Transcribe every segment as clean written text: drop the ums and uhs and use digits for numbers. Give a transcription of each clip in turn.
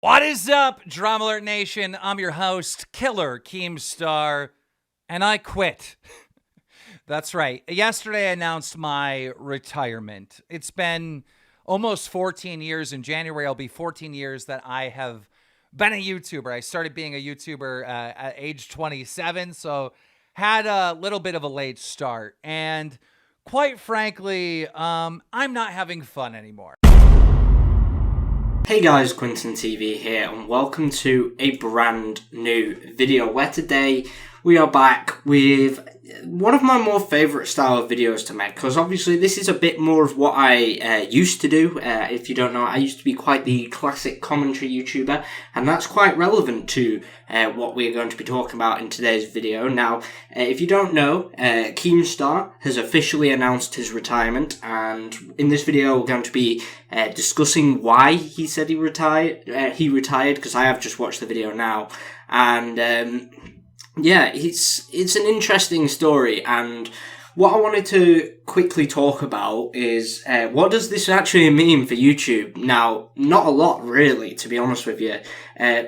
What is up, DramaAlert Nation? I'm your host, Killer Keemstar, and I quit. That's right. Yesterday I announced my retirement. It's been almost 14 years. In January, it'll be 14 years that I have been a YouTuber. I started being a YouTuber at age 27, so had a little bit of a late start. And quite frankly, I'm not having fun anymore. Hey guys, QuinntonTV here, and welcome to a brand new video where today we are back with one of my more favourite style of videos to make, because obviously this is a bit more of what I used to do. If you don't know, I used to be quite the classic commentary YouTuber, and that's quite relevant to what we're going to be talking about in today's video. Now, if you don't know, Keemstar has officially announced his retirement, and in this video we're going to be discussing why he said he retired, because I have just watched the video now, and yeah, it's an interesting story, and what I wanted to quickly talk about is what does this actually mean for YouTube? Now, not a lot really, to be honest with you.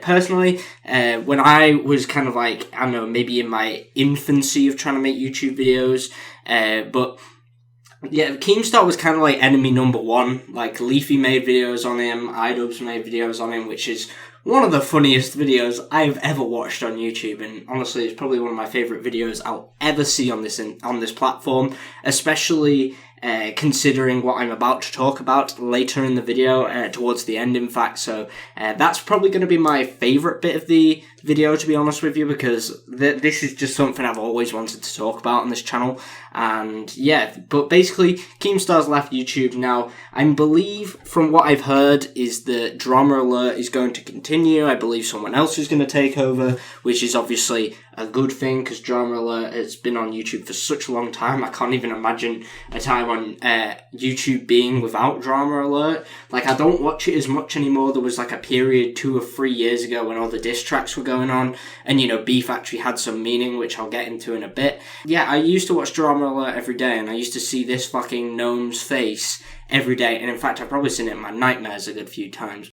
Personally, when I was kind of like, I don't know, maybe in my infancy of trying to make YouTube videos, but yeah, Keemstar was kind of like enemy number one. Like, Leafy made videos on him, iDubbbz made videos on him, which is one of the funniest videos I've ever watched on YouTube, and honestly, it's probably one of my favourite videos I'll ever see on this platform, especially considering what I'm about to talk about later in the video, towards the end, in fact. So that's probably going to be my favourite bit of the video, to be honest with you, because this is just something I've always wanted to talk about on this channel. And yeah, but basically, Keemstar's left YouTube now. I believe, from what I've heard, is that DramaAlert is going to continue. I believe someone else is going to take over, which is obviously a good thing, because DramaAlert has been on YouTube for such a long time. I can't even imagine a time on YouTube being without DramaAlert. Like, I don't watch it as much anymore. There was like a period 2 or 3 years ago when all the diss tracks were going on, and you know, beef actually had some meaning, which I'll get into in a bit. Yeah, I used to watch DramaAlert every day, and I used to see this fucking gnome's face every day, and in fact I've probably seen it in my nightmares a good few times.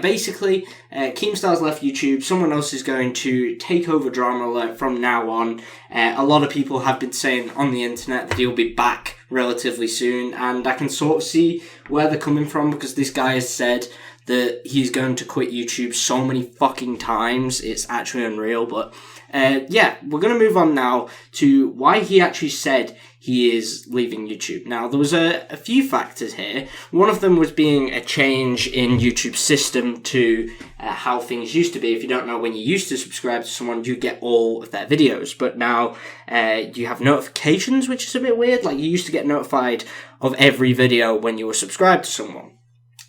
Basically, Keemstar's left YouTube. Someone else is going to take over DramaAlert from now on. A lot of people have been saying on the internet that he'll be back relatively soon, and I can sort of see where they're coming from, because this guy has said that he's going to quit YouTube so many fucking times, it's actually unreal. But yeah, we're going to move on now to why he actually said he is leaving YouTube. Now, there was a few factors here. One of them was being a change in YouTube's system to how things used to be. If you don't know, when you used to subscribe to someone, you get all of their videos, but now you have notifications, which is a bit weird. Like, you used to get notified of every video when you were subscribed to someone,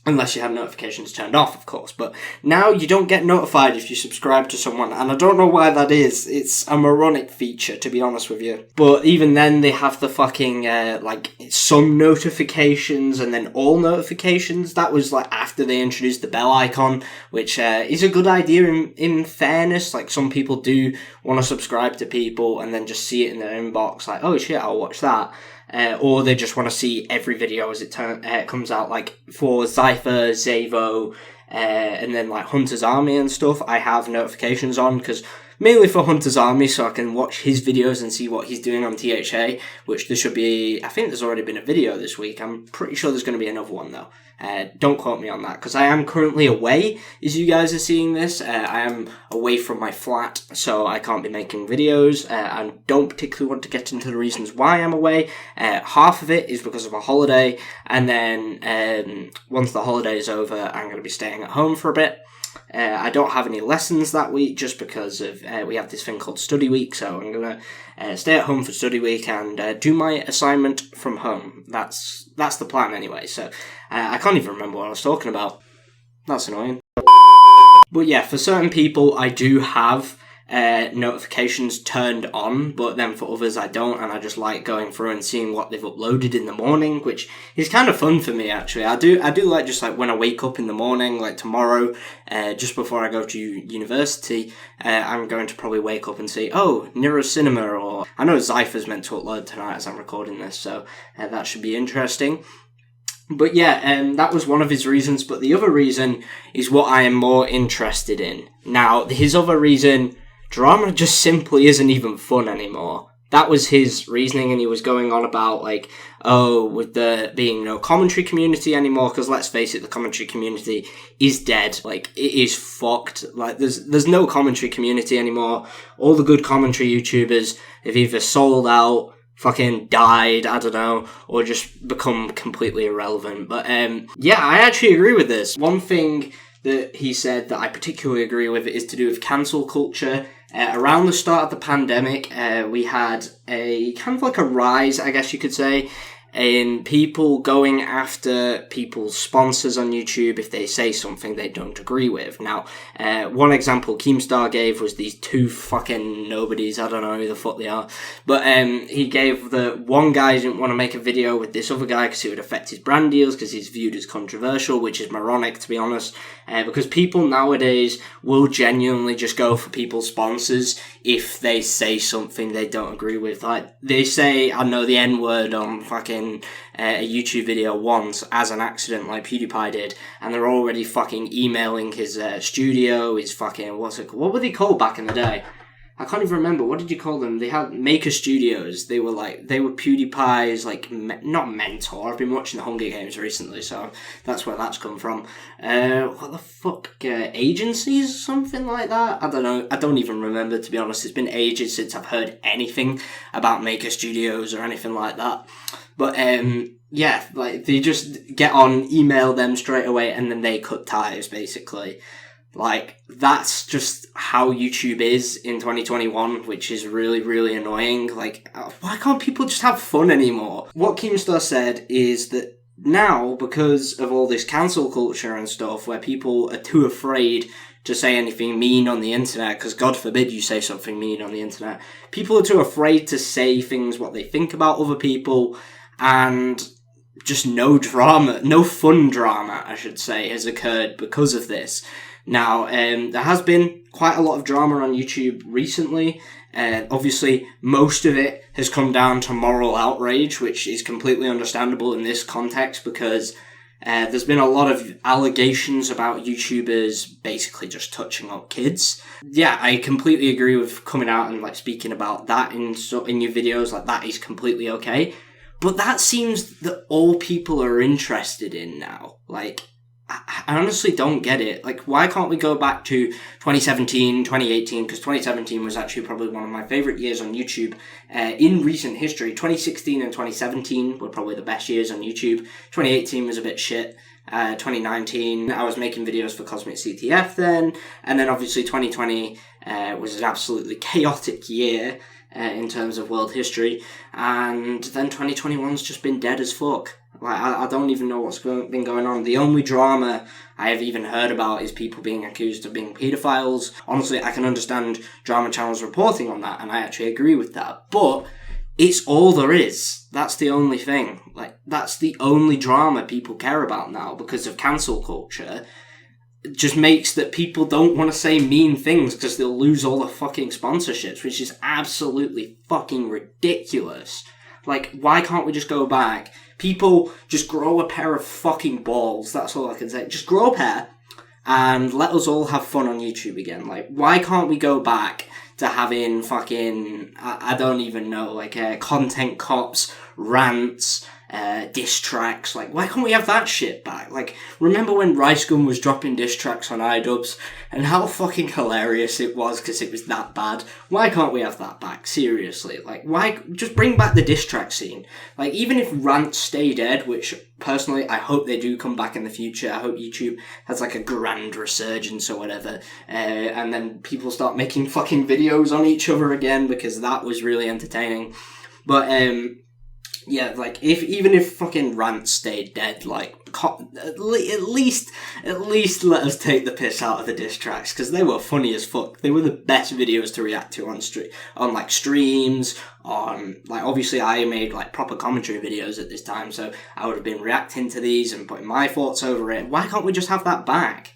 unless you have notifications turned off, of course. But now you don't get notified if you subscribe to someone, and I don't know why that is. It's a moronic feature, to be honest with you. But even then, they have the fucking, like, some notifications and then all notifications. That was, like, after they introduced the bell icon, which is a good idea in fairness. Like, some people do want to subscribe to people and then just see it in their inbox, like, oh shit, I'll watch that. Or they just want to see every video as it comes out. Like, for Zypha, Xavvo, and then like Hunter's Army and stuff, I have notifications on, because mainly for Hunter's Army, so I can watch his videos and see what he's doing on THA, which there should be, I think there's already been a video this week. I'm pretty sure there's going to be another one, though. Don't quote me on that, because I am currently away, as you guys are seeing this. I am away from my flat, so I can't be making videos. I don't particularly want to get into the reasons why I'm away. Half of it is because of a holiday, and then once the holiday is over, I'm going to be staying at home for a bit. I don't have any lessons that week, just because of we have this thing called study week, so I'm going to stay at home for study week and do my assignment from home. That's the plan anyway, so I can't even remember what I was talking about. That's annoying. But yeah, for certain people I do have notifications turned on, but then for others I don't, and I just like going through and seeing what they've uploaded in the morning, which is kind of fun for me, actually. I do like, just like when I wake up in the morning, like tomorrow, just before I go to university, I'm going to probably wake up and see, oh, Nero Cinema, or I know Zypha's meant to upload tonight as I'm recording this, so that should be interesting. But yeah, that was one of his reasons. But the other reason is what I am more interested in. Now, his other reason, drama just simply isn't even fun anymore. That was his reasoning, and he was going on about, like, oh, with there being no commentary community anymore, because let's face it, the commentary community is dead. Like, it is fucked. Like, there's no commentary community anymore. All the good commentary YouTubers have either sold out, fucking died, I don't know, or just become completely irrelevant. But, yeah, I actually agree with this. One thing that he said that I particularly agree with is to do with cancel culture. Around the start of the pandemic, we had a kind of like a rise, I guess you could say, in people going after people's sponsors on YouTube if they say something they don't agree with. Now, one example Keemstar gave was these two fucking nobodies, I don't know who the fuck they are, but he gave the one guy didn't want to make a video with this other guy because it would affect his brand deals because he's viewed as controversial, which is moronic, to be honest, because people nowadays will genuinely just go for people's sponsors if they say something they don't agree with. Like, they say, I know, the N-word on fucking a YouTube video once as an accident, like PewDiePie did, and they're already fucking emailing his studio, his fucking, what were they called back in the day? I can't even remember. What did you call them? They had Maker Studios. They were PewDiePie's, like, not mentor. I've been watching the Hunger Games recently, so that's where that's come from. What the fuck? Agencies or something like that? I don't know. I don't even remember, to be honest. It's been ages since I've heard anything about Maker Studios or anything like that. But, yeah, like, they just get on, email them straight away, and then they cut ties, basically. Like, that's just how YouTube is in 2021, which is really, really annoying. Like, why can't people just have fun anymore? What Keemstar said is that now, because of all this cancel culture and stuff, where people are too afraid to say anything mean on the internet, because God forbid you say something mean on the internet, people are too afraid to say things what they think about other people, and just no drama, no fun drama, I should say, has occurred because of this. Now, there has been quite a lot of drama on YouTube recently. Obviously, most of it has come down to moral outrage, which is completely understandable in this context because there's been a lot of allegations about YouTubers basically just touching on kids. Yeah, I completely agree with coming out and, like, speaking about that in your videos. Like, that is completely okay. But that seems that all people are interested in now. Like, I honestly don't get it. Like, why can't we go back to 2017, 2018? Because 2017 was actually probably one of my favourite years on YouTube in recent history. 2016 and 2017 were probably the best years on YouTube. 2018 was a bit shit. 2019, I was making videos for Cosmic CTF then. And then obviously 2020 was an absolutely chaotic year in terms of world history. And then 2021's just been dead as fuck. Like, I don't even know what's been going on. The only drama I have even heard about is people being accused of being paedophiles. Honestly, I can understand drama channels reporting on that, and I actually agree with that. But it's all there is. That's the only thing. Like, that's the only drama people care about now because of cancel culture. It just makes that people don't want to say mean things because they'll lose all the fucking sponsorships, which is absolutely fucking ridiculous. Like, why can't we just go back? People, just grow a pair of fucking balls. That's all I can say. Just grow a pair and let us all have fun on YouTube again. Like, why can't we go back to having fucking, I don't even know, like, content cops, rants, diss tracks? Like, why can't we have that shit back? Like, remember when Rice Gun was dropping diss tracks on iDubbbz and how fucking hilarious it was because it was that bad? Why can't we have that back? Seriously. Like, why just bring back the diss track scene? Like, even if rants stay dead, which personally I hope they do come back in the future. I hope YouTube has like a grand resurgence or whatever, and then people start making fucking videos on each other again because that was really entertaining. But yeah, like, even if fucking rants stayed dead, like, at least let us take the piss out of the diss tracks, because they were funny as fuck. They were the best videos to react to on streams, like, obviously I made, like, proper commentary videos at this time, so I would have been reacting to these and putting my thoughts over it. Why can't we just have that back?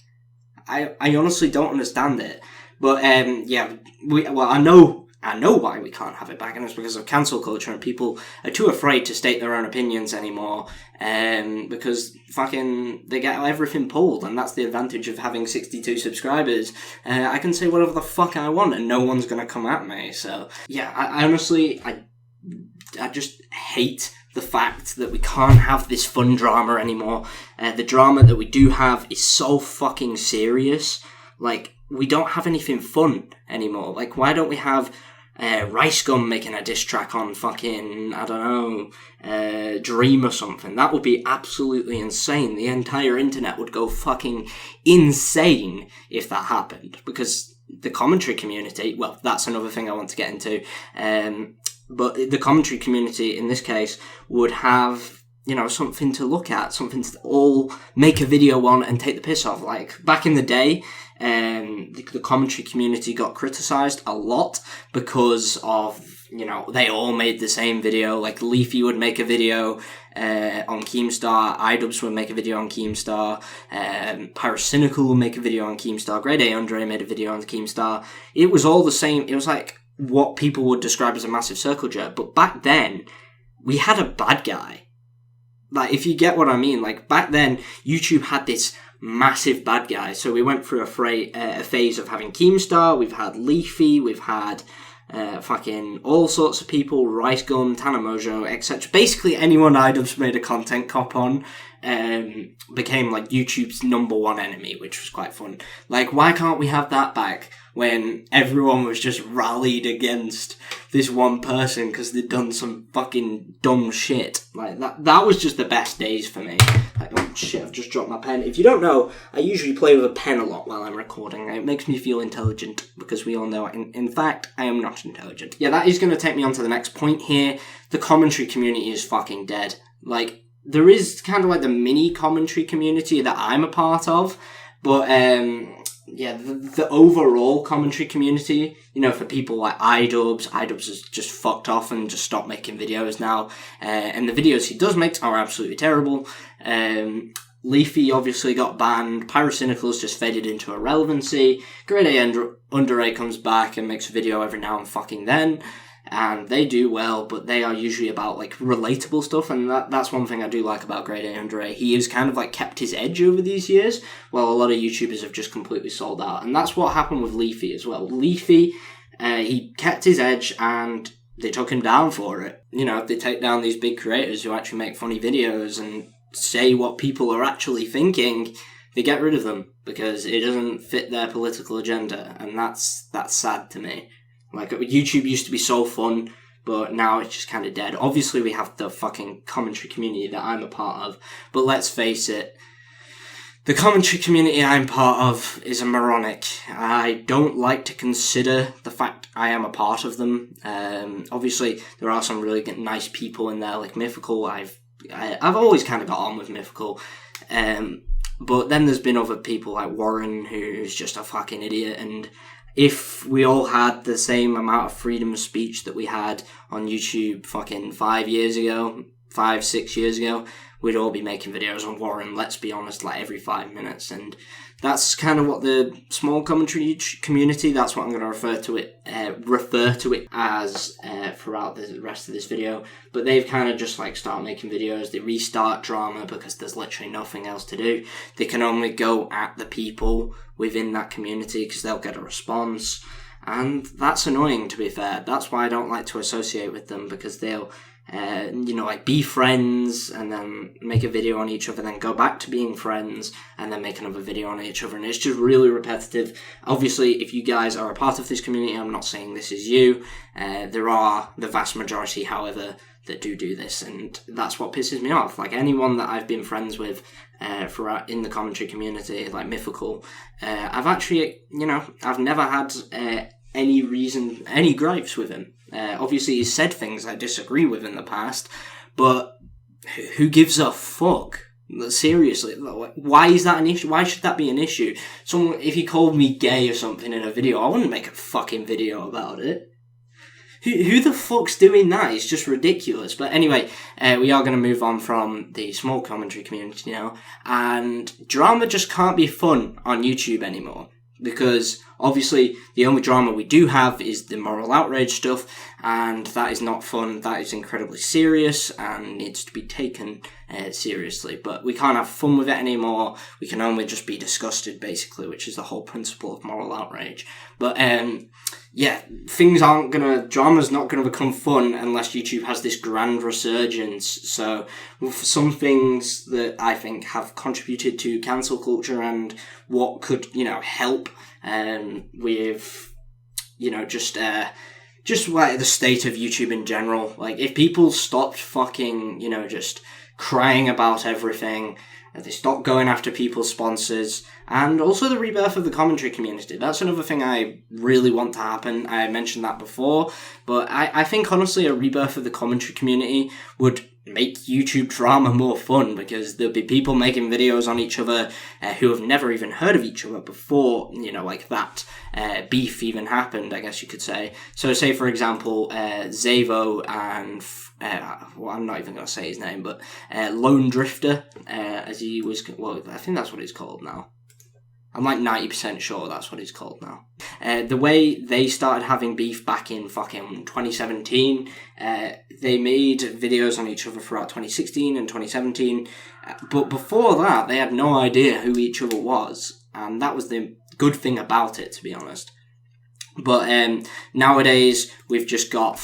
I honestly don't understand it. But, yeah, I know I know why we can't have it back, and it's because of cancel culture, and people are too afraid to state their own opinions anymore, because fucking they get everything pulled, and that's the advantage of having 62 subscribers. I can say whatever the fuck I want, and no one's gonna come at me. So yeah, I honestly, I just hate the fact that we can't have this fun drama anymore. The drama that we do have is so fucking serious. Like, we don't have anything fun anymore. Like, why don't we have Rice Gum making a diss track on fucking, I don't know, Dream or something? That would be absolutely insane. The entire internet would go fucking insane if that happened. Because the commentary community, well, that's another thing I want to get into, but the commentary community, in this case, would have, you know, something to look at, something to all make a video on and take the piss off. Like, back in the day, the commentary community got criticised a lot because of, you know, they all made the same video. Like, Leafy would make a video on Keemstar, iDubbbz would make a video on Keemstar, Pyrocynical would make a video on Keemstar, Grade A Andre made a video on Keemstar. It was all the same. It was like what people would describe as a massive circle jerk. But back then, we had a bad guy. Like, if you get what I mean, like, back then, YouTube had this massive bad guy. So we went through a phase of having Keemstar, we've had Leafy, we've had fucking all sorts of people, Rice Gum, Tanamojo, etc. Basically, anyone iDubbbz made a content cop on became, like, YouTube's #1 enemy, which was quite fun. Like, why can't we have that back when everyone was just rallied against this one person because they'd done some fucking dumb shit? Like, that was just the best days for me. Like, oh shit, I've just dropped my pen. If you don't know, I usually play with a pen a lot while I'm recording. It makes me feel intelligent, because we all know, in fact, I am not intelligent. Yeah, that is going to take me on to the next point here. The commentary community is fucking dead. Like, there is kind of like the mini commentary community that I'm a part of, but yeah, the overall commentary community, you know, for people like iDubbbz has just fucked off and just stopped making videos now, and the videos he does make are absolutely terrible. Leafy obviously got banned, Pyrocynical's just faded into irrelevancy, Grade A Under comes back and makes a video every now and fucking then, and they do well, but they are usually about, like, relatable stuff, and that's one thing I do like about Grade A Under. He has kind of, like, kept his edge over these years, while a lot of YouTubers have just completely sold out, and that's what happened with Leafy as well. Leafy, he kept his edge, and they took him down for it. You know, if they take down these big creators who actually make funny videos and say what people are actually thinking, they get rid of them, because it doesn't fit their political agenda, and that's sad to me. Like, YouTube used to be so fun, but now it's just kind of dead. Obviously, we have the fucking commentary community that I'm a part of, but let's face it, the commentary community I'm part of is a moronic. I don't like to consider the fact I am a part of them. Obviously, there are some really nice people in there, like Mythical. I've always kind of got on with Mythical. But then there's been other people like Warren, who's just a fucking idiot, and if we all had the same amount of freedom of speech that we had on YouTube fucking 5 years ago, 5-6 years ago, we'd all be making videos on Warren, let's be honest, like every 5 minutes. And that's kind of what the small commentary community, that's what I'm going to refer to it as throughout the rest of this video. But they've kind of just, like, start making videos, they restart drama because there's literally nothing else to do. They can only go at the people within that community because they'll get a response. And that's annoying, to be fair. That's why I don't like to associate with them, because they'll like, be friends and then make a video on each other, then go back to being friends and then make another video on each other, and it's just really repetitive. Obviously, if you guys are a part of this community, I'm not saying this is you. There are the vast majority, however, that do this, and that's what pisses me off. Like, anyone that I've been friends with in the commentary community, like Mythical, I've actually, I've never had any gripes with him. Obviously, he's said things I disagree with in the past, but who gives a fuck? Seriously, why is that an issue? Why should that be an issue? If he called me gay or something in a video, I wouldn't make a fucking video about it. Who the fuck's doing that? It's just ridiculous. But anyway, we are going to move on from the small commentary community now, and drama just can't be fun on YouTube anymore. because obviously the only drama we do have is the moral outrage stuff, and that is not fun. That is incredibly serious and needs to be taken seriously. But we can't have fun with it anymore. We can only just be disgusted, basically, which is the whole principle of moral outrage. But yeah, drama's not gonna become fun unless YouTube has this grand resurgence. So for some things that I think have contributed to cancel culture and what could, help with, just like the state of YouTube in general. Like, if people stopped fucking, just crying about everything, they stopped going after people's sponsors, and also the rebirth of the commentary community. That's another thing I really want to happen. I mentioned that before, but I think honestly a rebirth of the commentary community would make YouTube drama more fun, because there'll be people making videos on each other who have never even heard of each other before, like that beef even happened, I guess you could say. So say, for example, Xavvo and I'm not even going to say his name, but Lone Drifter, as he was, I think that's what he's called now. I'm like 90% sure that's what it's called now. The way they started having beef back in fucking 2017, they made videos on each other throughout 2016 and 2017, but before that, they had no idea who each other was, and that was the good thing about it, to be honest. But nowadays, we've just got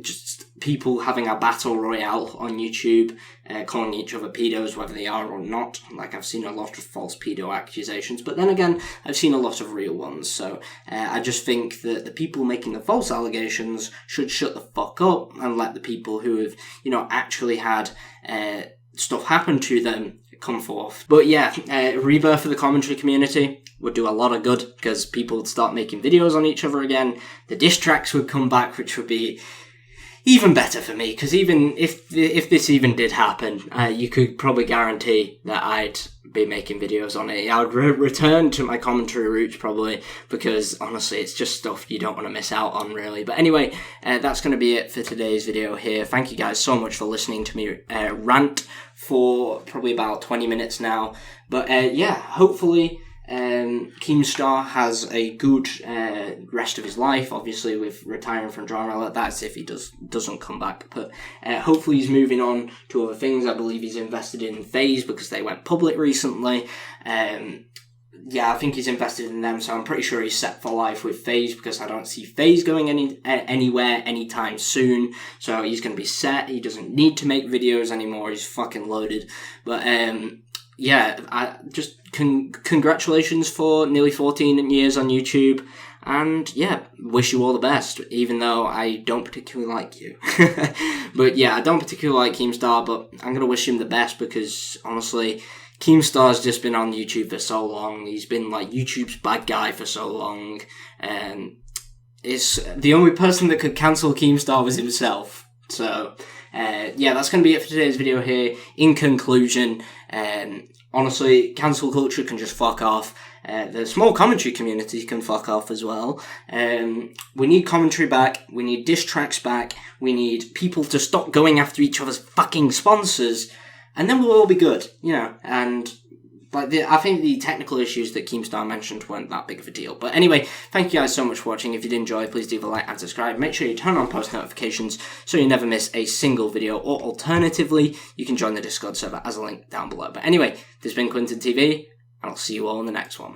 just people having a battle royale on YouTube, calling each other pedos, whether they are or not. Like, I've seen a lot of false pedo accusations, but then again, I've seen a lot of real ones. So I just think that the people making the false allegations should shut the fuck up and let the people who have, actually had stuff happen to them come forth. But yeah, rebirth of the commentary community would do a lot of good, because people would start making videos on each other again. The diss tracks would come back, which would be even better for me, because even if this even did happen, you could probably guarantee that I'd be making videos on it. I would return to my commentary roots probably, because honestly it's just stuff you don't want to miss out on, really. But anyway, that's going to be it for today's video here. Thank you guys so much for listening to me rant for probably about 20 minutes now. But yeah, hopefully Keemstar has a good rest of his life. Obviously, with retiring from DramaAlert, that's if he doesn't come back. But hopefully he's moving on to other things. I believe he's invested in FaZe because they went public recently. Yeah, I think he's invested in them, so I'm pretty sure he's set for life with FaZe, because I don't see FaZe going anywhere anytime soon. So he's going to be set. He doesn't need to make videos anymore. He's fucking loaded. But yeah, I just congratulations for nearly 14 years on YouTube, and yeah, wish you all the best, even though I don't particularly like you. But yeah, I don't particularly like Keemstar, but I'm going to wish him the best, because honestly, Keemstar's just been on YouTube for so long. He's been like YouTube's bad guy for so long, and it's the only person that could cancel Keemstar was himself. So yeah, that's going to be it for today's video here. In conclusion, honestly, cancel culture can just fuck off. The small commentary community can fuck off as well. We need commentary back. We need diss tracks back. We need people to stop going after each other's fucking sponsors, and then we'll all be good, and like I think the technical issues that Keemstar mentioned weren't that big of a deal. But anyway, thank you guys so much for watching. If you did enjoy, please leave a like and subscribe. Make sure you turn on post notifications so you never miss a single video. Or alternatively, you can join the Discord server as a link down below. But anyway, this has been QuinntonTV, and I'll see you all in the next one.